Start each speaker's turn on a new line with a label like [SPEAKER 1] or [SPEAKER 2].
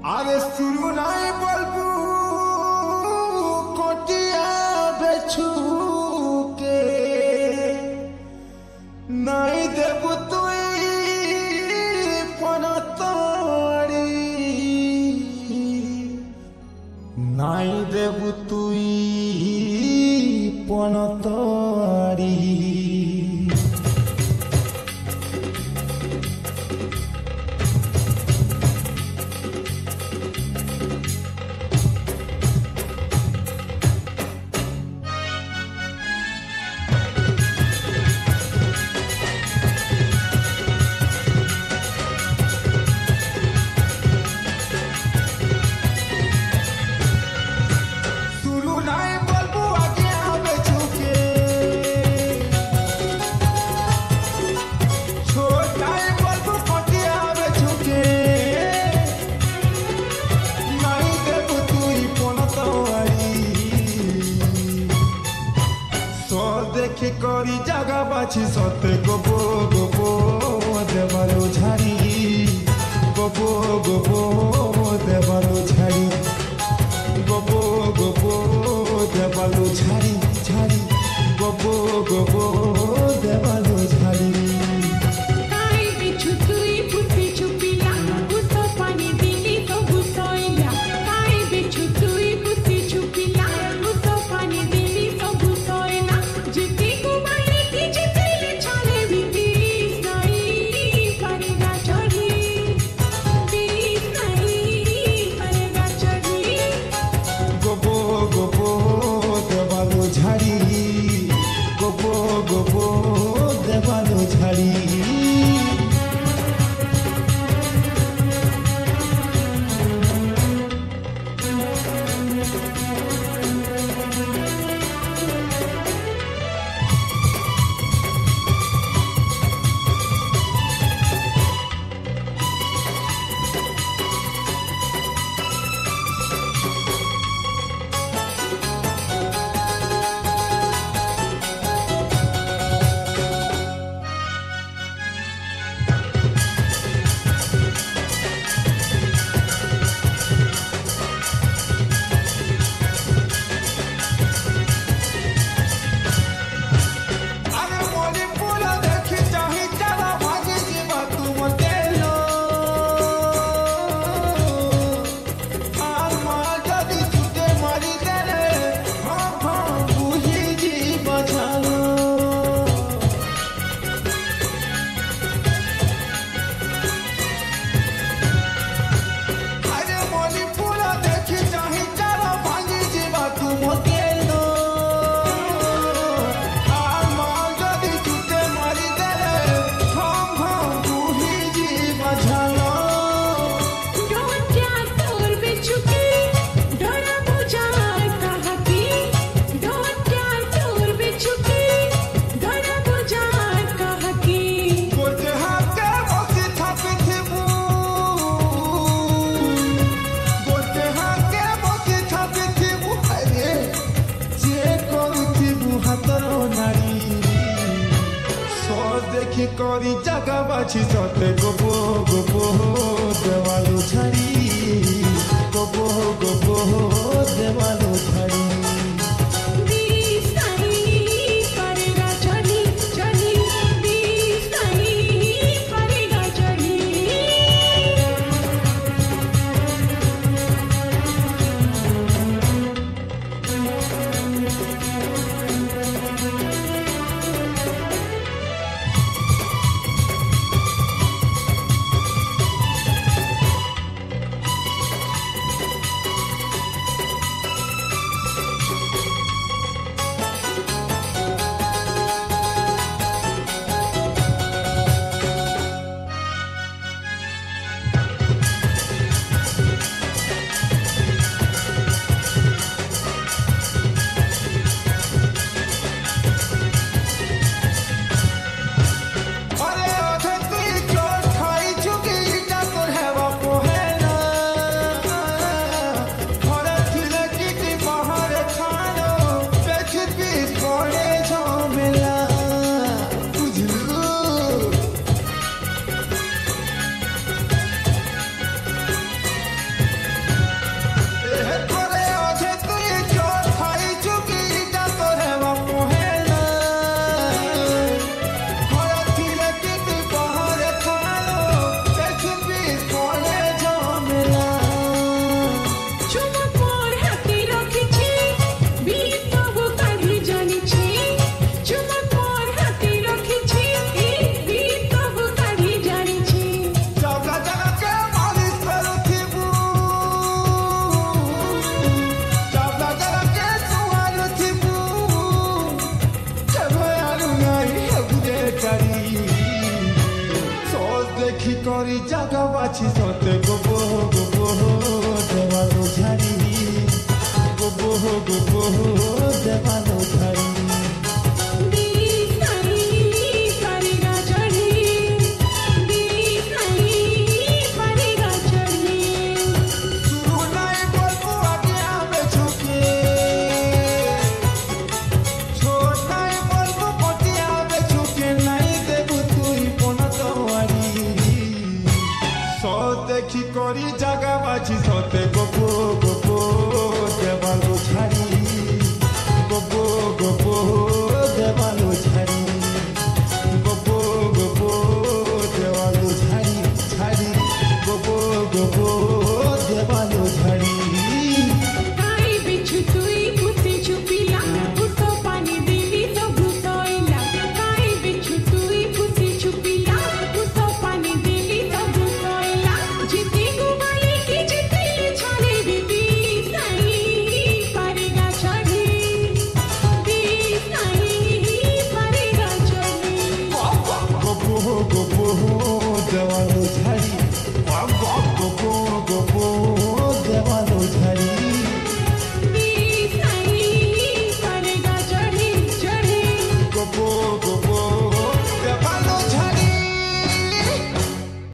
[SPEAKER 1] আরে শুরু নাই বলবু কটিয়া বেছুকে নাই দেবু তুই পনতড়ি নাই দেবু তুই পনতড়ি দেখে করি জাগা বাছি সতে গোবো গোবো দেবালো ঝাড়ি গোবো গোবো দেবালো ঝাড়ি গোবো গোবো দেবালো ঝাড়ি ঝাড়ি গোবো গোবো দেবালো ঝাড়ি দেখি করি জাগা বাছি সতে গোবো গোবো দেওয়ালো ঝাড়ি গোবো গোবো দেওয়ালো ঝাড়ি বাছি সতে গোবো গোবো দেওয়ালো ঝাড়ি গোবো গোবো দেওয়ালো ঝাড়ি দেখি করি জাগা বাছি সতে গোবো গোবো দেওয়ালো ঝাড়ি গোবো গোবো দেওয়ালো ঝাড়ি গোবো গোবো দেওয়ালো ঝাড়ি ঝাড়ি গোবো গোবো